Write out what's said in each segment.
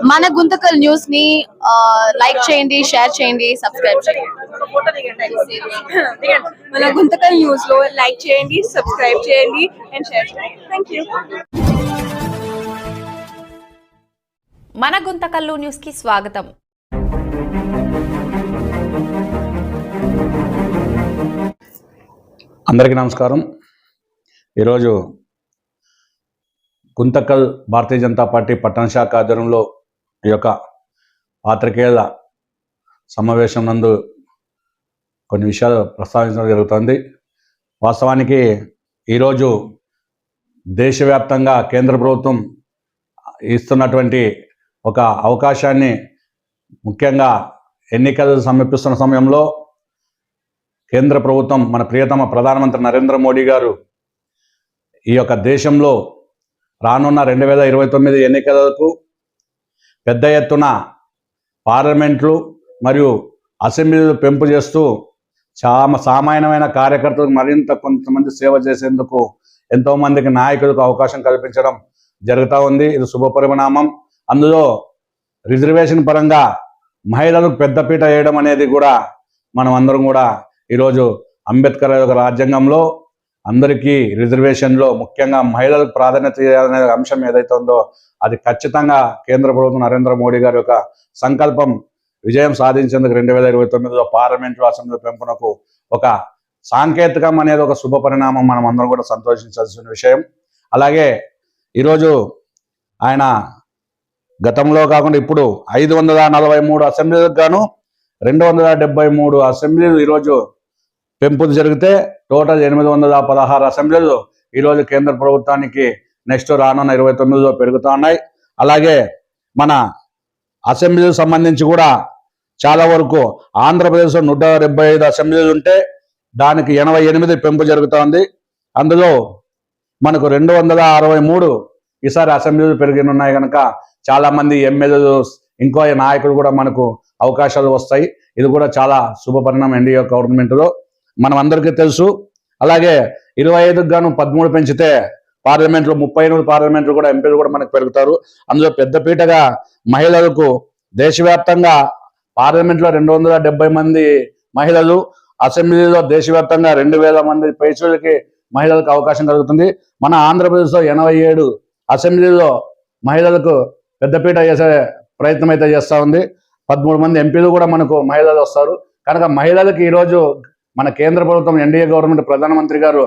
మన గుంతకల్ న్యూస్ ని లైక్ చేయండి, షేర్ చేయండి, సబ్స్క్రైబ్ చేయండి. మన గుంతకల్ న్యూస్ లో లైక్ చేయండి, సబ్స్క్రైబ్ చేయండి అండ్ షేర్ చేయండి. థాంక్యూ. మన గుంతకల్లు న్యూస్ కి స్వాగతం. అందరికీ నమస్కారం. ఈరోజు గుంతకల్ భారతీయ జనతా పార్టీ పట్టణ శాఖ ఆధ్వర్యంలో ఈ యొక్క పాత్రికేయుల సమావేశం నందు కొన్ని విషయాలు ప్రస్తావించడం జరుగుతుంది. వాస్తవానికి ఈరోజు దేశవ్యాప్తంగా కేంద్ర ప్రభుత్వం ఇస్తున్నటువంటి ఒక అవకాశాన్ని, ముఖ్యంగా ఎన్నికలు సమీపిస్తున్న సమయంలో కేంద్ర ప్రభుత్వం, మన ప్రియతమ ప్రధానమంత్రి నరేంద్ర మోడీ గారు ఈ యొక్క దేశంలో రానున్న 2029 ఎన్నికలకు పెద్ద ఎత్తున పార్లమెంట్లు మరియు అసెంబ్లీలు పెంపు చేస్తూ సామాన్యమైన కార్యకర్తలకు మరింత కొంతమంది సేవ చేసేందుకు ఎంతోమందికి నాయకులకు అవకాశం కల్పించడం జరుగుతూ ఉంది. ఇది శుభపరిణామం. అందులో రిజర్వేషన్ పరంగా మహిళలకు పెద్దపీట వేయడం అనేది కూడా మనం అందరం కూడా ఈరోజు అంబేద్కర్ యొక్క రాజ్యాంగంలో అందరికీ రిజర్వేషన్లో ముఖ్యంగా మహిళలకు ప్రాధాన్యత ఇవ్వాలనే అంశం ఏదైతే ఉందో అది ఖచ్చితంగా కేంద్ర ప్రభుత్వం నరేంద్ర మోడీ గారి యొక్క సంకల్పం విజయం సాధించేందుకు 2029లో పార్లమెంటు అసెంబ్లీ పెంపునకు ఒక సాంకేతికం అనేది ఒక శుభ పరిణామం. మనం అందరం కూడా సంతోషించాల్సిన విషయం. అలాగే ఈరోజు ఆయన గతంలో కాకుండా ఇప్పుడు 543 అసెంబ్లీలకు గాను 273 అసెంబ్లీలు ఈరోజు పెంపు జరిగితే టోటల్ 816 అసెంబ్లీలు ఈరోజు కేంద్ర ప్రభుత్వానికి నెక్స్ట్ రానున్న 29లో పెరుగుతూ ఉన్నాయి. అలాగే మన అసెంబ్లీలకు సంబంధించి కూడా చాలా వరకు ఆంధ్రప్రదేశ్లో 175 అసెంబ్లీలు ఉంటే దానికి 88 పెంపు జరుగుతూ ఉంది. అందులో మనకు 263 ఈసారి అసెంబ్లీలు పెరిగినున్నాయి కనుక చాలామంది ఎమ్మెల్యేలు, ఇంకో నాయకులు కూడా మనకు అవకాశాలు వస్తాయి. ఇది కూడా చాలా శుభ పరిణామం ఎన్డీఏ గవర్నమెంట్లో, మనం అందరికీ తెలుసు. అలాగే 25కు గాను 13 పెంచితే పార్లమెంట్లో 38 పార్లమెంట్లు కూడా ఎంపీలు కూడా మనకు పెరుగుతారు. అందులో పెద్దపీటగా మహిళలకు దేశవ్యాప్తంగా పార్లమెంట్లో 270 మంది మహిళలు, అసెంబ్లీలో దేశవ్యాప్తంగా 2000 మంది పైచులకి మహిళలకు అవకాశం కలుగుతుంది. మన ఆంధ్రప్రదేశ్లో 87 అసెంబ్లీలో మహిళలకు పెద్దపీట చేసే ప్రయత్నం అయితే చేస్తూ ఉంది. 13 మంది ఎంపీలు కూడా మనకు మహిళలు వస్తారు. కనుక మహిళలకు ఈరోజు మన కేంద్ర ప్రభుత్వం ఎన్డీఏ గవర్నమెంట్ ప్రధానమంత్రి గారు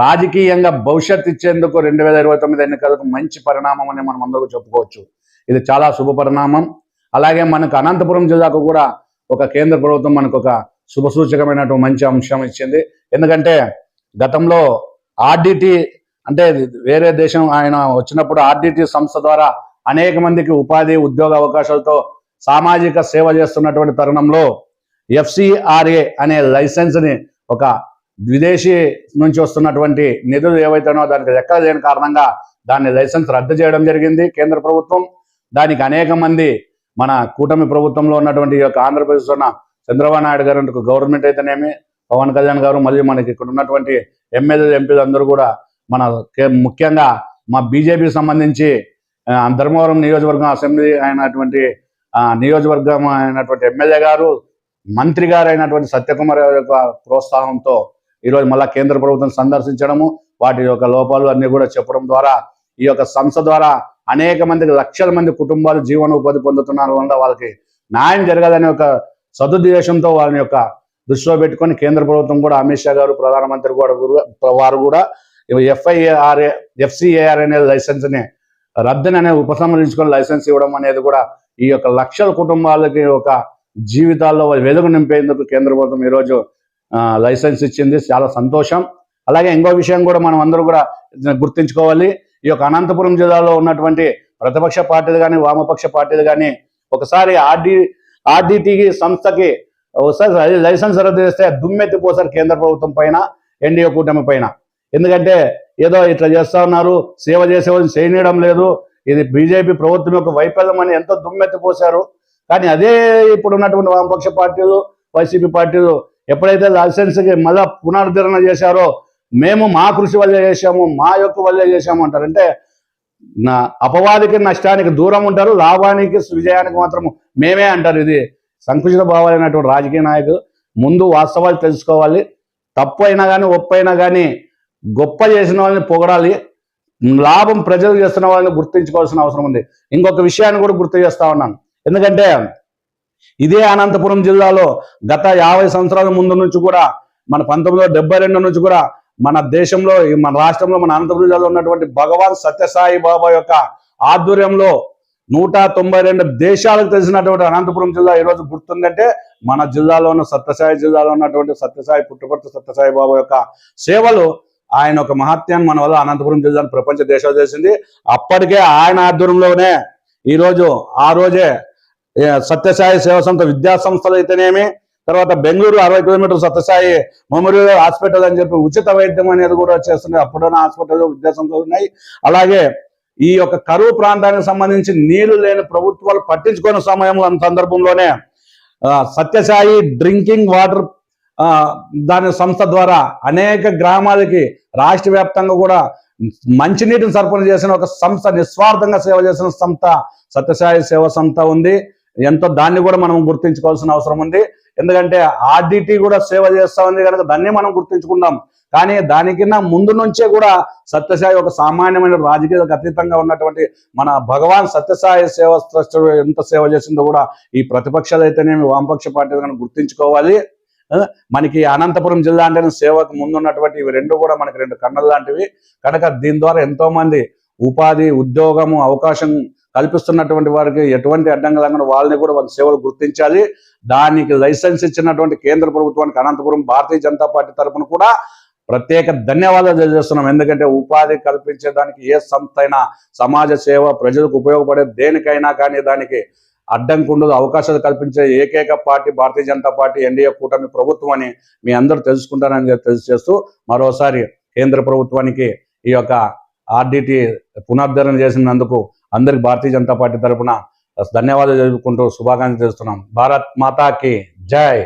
రాజకీయంగా భవిష్యత్తు ఇచ్చేందుకు 2029 ఎన్నికలకు మంచి పరిణామం అని మనం అందరూ చెప్పుకోవచ్చు. ఇది చాలా శుభ పరిణామం. అలాగే మనకు అనంతపురం జిల్లాకు కూడా ఒక కేంద్ర ప్రభుత్వం మనకు ఒక శుభసూచకమైనటువంటి మంచి అంశం ఇచ్చింది. ఎందుకంటే గతంలో ఆర్డిటి అంటే వేరే దేశం ఆయన వచ్చినప్పుడు ఆర్డిటి సంస్థ ద్వారా అనేక మందికి ఉపాధి, ఉద్యోగ అవకాశాలతో సామాజిక సేవ చేస్తున్నటువంటి తరుణంలో FCRA అనే లైసెన్స్ని ఒక విదేశీ నుంచి వస్తున్నటువంటి నిధులు ఏవైతేనో దానికి లెక్క లేని కారణంగా దాన్ని లైసెన్స్ రద్దు చేయడం జరిగింది కేంద్ర ప్రభుత్వం. దానికి అనేక మంది మన కూటమి ప్రభుత్వంలో ఉన్నటువంటి ఈ యొక్క ఆంధ్రప్రదేశ్లో ఉన్న చంద్రబాబు నాయుడు గారు గవర్నమెంట్ అయితేనేమి, పవన్ కళ్యాణ్ గారు, మరియు మనకి ఇక్కడ ఉన్నటువంటి ఎమ్మెల్యేలు, ఎంపీలు అందరూ కూడా మన ముఖ్యంగా మా బీజేపీకి సంబంధించి ధర్మవరం నియోజకవర్గం అసెంబ్లీ అయినటువంటి నియోజకవర్గం అయినటువంటి ఎమ్మెల్యే గారు, మంత్రి గారు అయినటువంటి సత్యకుమార్ యొక్క ప్రోత్సాహంతో ఈరోజు మళ్ళా కేంద్ర ప్రభుత్వం సందర్శించడము, వాటి యొక్క లోపాలు అన్ని కూడా చెప్పడం ద్వారా ఈ యొక్క సంస్థ ద్వారా అనేక మందికి, లక్షల మంది కుటుంబాలు జీవనోపాధి పొందుతున్నారు. వల్ల వాళ్ళకి న్యాయం జరగాలనే ఒక సదుద్దేశంతో వాళ్ళని యొక్క దృష్టిలో పెట్టుకొని కేంద్ర ప్రభుత్వం కూడా అమిత్ షా గారు, ప్రధానమంత్రి వారు కూడా FCRA అనే లైసెన్స్ని రద్దుని అనేది ఉపసంహరించుకొని లైసెన్స్ ఇవ్వడం అనేది కూడా ఈ యొక్క లక్షల కుటుంబాలకి ఒక జీవితాల్లో వెలుగు నింపేందుకు కేంద్ర ప్రభుత్వం ఈరోజు లైసెన్స్ ఇచ్చింది. చాలా సంతోషం. అలాగే ఇంకో విషయం కూడా మనం అందరూ కూడా గుర్తించుకోవాలి. ఈ యొక్క అనంతపురం జిల్లాలో ఉన్నటువంటి ప్రతిపక్ష పార్టీలు కానీ, వామపక్ష పార్టీలు కానీ ఒకసారి ఆర్డిటి సంస్థకి ఒకసారి లైసెన్స్ రద్దు చేస్తే దుమ్మెత్తిపోసారు కేంద్ర ప్రభుత్వం పైన, ఎన్డీఏ కూటమి పైన. ఎందుకంటే ఏదో ఇట్లా చేస్తా ఉన్నారు, సేవ చేసేవాళ్ళని చేయనీయడం లేదు, ఇది బీజేపీ ప్రభుత్వం యొక్క వైఫల్యం అని ఎంతో దుమ్మెత్తిపోశారు. కానీ అదే ఇప్పుడు ఉన్నటువంటి వామపక్ష పార్టీలు, వైసీపీ పార్టీలు ఎప్పుడైతే లైసెన్స్కి మళ్ళా పునరుద్ధరణ చేశారో మేము మా కృషి వల్లే చేశాము, మా యొక్క వల్లే చేశాము అంటారు. అంటే అపవాదికి నష్టానికి దూరం ఉంటారు, లాభానికి విజయానికి మాత్రం మేమే అంటారు. ఇది సంకుచిత భావాలైనటువంటి రాజకీయ నాయకులు ముందు వాస్తవాలు తెలుసుకోవాలి. తప్పు అయినా కానీ ఒప్పు అయినా కానీ గొప్ప చేసిన వాళ్ళని పొగడాలి, లాభం ప్రజలు చేస్తున్న వాళ్ళని గుర్తించుకోవాల్సిన అవసరం ఉంది. ఇంకొక విషయాన్ని కూడా గుర్తు చేస్తా ఉన్నాను. ఎందుకంటే ఇదే అనంతపురం జిల్లాలో గత 50 సంవత్సరాల ముందు నుంచి కూడా, మన 1972 నుంచి కూడా మన దేశంలో, మన రాష్ట్రంలో, మన అనంతపురం జిల్లాలో ఉన్నటువంటి భగవాన్ సత్యసాయి బాబా యొక్క ఆధ్వర్యంలో 192 దేశాలకు తెలిసినటువంటి అనంతపురం జిల్లా ఈరోజు గుర్తుందంటే మన జిల్లాలో ఉన్న సత్యసాయి జిల్లాలో ఉన్నటువంటి సత్యసాయి పుట్టుపర్తి సత్యసాయి బాబా యొక్క సేవలు, ఆయన ఒక మహత్యాన్ని మన వల్ల అనంతపురం జిల్లాను ప్రపంచ దేశాలు చేసింది. అప్పటికే ఆయన ఆధ్వర్యంలోనే ఈరోజు ఆ రోజే సత్యసాయి సేవా సంస్థ విద్యా సంస్థలు అయితేనేమి, తర్వాత బెంగళూరు 60 కిలోమీటర్ల సత్యసాయి మెమోరియల్ హాస్పిటల్ అని చెప్పి ఉచిత వైద్యం అనేది కూడా చేస్తున్నాయి. అప్పుడున్న హాస్పిటల్ విద్యా సంస్థలు ఉన్నాయి. అలాగే ఈ యొక్క కరువు ప్రాంతానికి సంబంధించి నీళ్లు లేని ప్రభుత్వాలు పట్టించుకున్న సమయంలో సందర్భంలోనే సత్యసాయి డ్రింకింగ్ వాటర్ దాని సంస్థ ద్వారా అనేక గ్రామాలకి రాష్ట్ర వ్యాప్తంగా కూడా మంచినీటిని సరఫరా చేసిన ఒక సంస్థ, నిస్వార్థంగా సేవ చేసిన సంస్థ సత్యసాయి సేవా సంస్థ ఉంది. ఎంతో దాన్ని కూడా మనం గుర్తించుకోవాల్సిన అవసరం ఉంది. ఎందుకంటే ఆర్డిటి కూడా సేవ చేస్తా ఉంది కనుక దాన్ని మనం గుర్తించుకుందాం. కానీ దానికన్నా ముందు నుంచే కూడా సత్యసాయి ఒక సామాన్యమైన రాజకీయాలకు అతీతంగా ఉన్నటువంటి మన భగవాన్ సత్యసాయి సేవ ట్రస్ట్ ఎంత సేవ చేసిందో కూడా ఈ ప్రతిపక్షాలు అయితేనేమి వామపక్ష పార్టీలు గుర్తించుకోవాలి. మనకి అనంతపురం జిల్లా అంటే సేవకు ముందున్నటువంటి ఇవి రెండు కూడా మనకి 2 కన్నులు లాంటివి కనుక దీని ద్వారా ఎంతో మంది ఉపాధి, ఉద్యోగము, అవకాశం కల్పిస్తున్నటువంటి వారికి ఎటువంటి అడ్డంగా వాళ్ళని కూడా వాళ్ళ సేవలు గుర్తించాలి. దానికి లైసెన్స్ ఇచ్చినటువంటి కేంద్ర ప్రభుత్వానికి అనంతపురం భారతీయ జనతా పార్టీ తరఫున కూడా ప్రత్యేక ధన్యవాదాలు తెలియజేస్తున్నాం. ఎందుకంటే ఉపాధి కల్పించేదానికి ఏ సంస్థ అయినా, సమాజ సేవ, ప్రజలకు ఉపయోగపడే దేనికైనా కానీ దానికి అడ్డంకి ఉండదు. అవకాశాలు కల్పించే ఏకైక party Bharatiya Janata party, NDA కూటమి ప్రభుత్వం అని మీ అందరూ తెలుసుకుంటారని తెలియజేస్తూ మరోసారి కేంద్ర ప్రభుత్వానికి ఈ యొక్క ఆర్డిటి పునరుద్ధరణ చేసినందుకు అందరికి భారతీయ జనతా పార్టీ తరఫున ధన్యవాదాలు తెలుపుకుంటూ శుభాకాంక్షలు చేస్తున్నాం. భారత్ మాతాకి జై.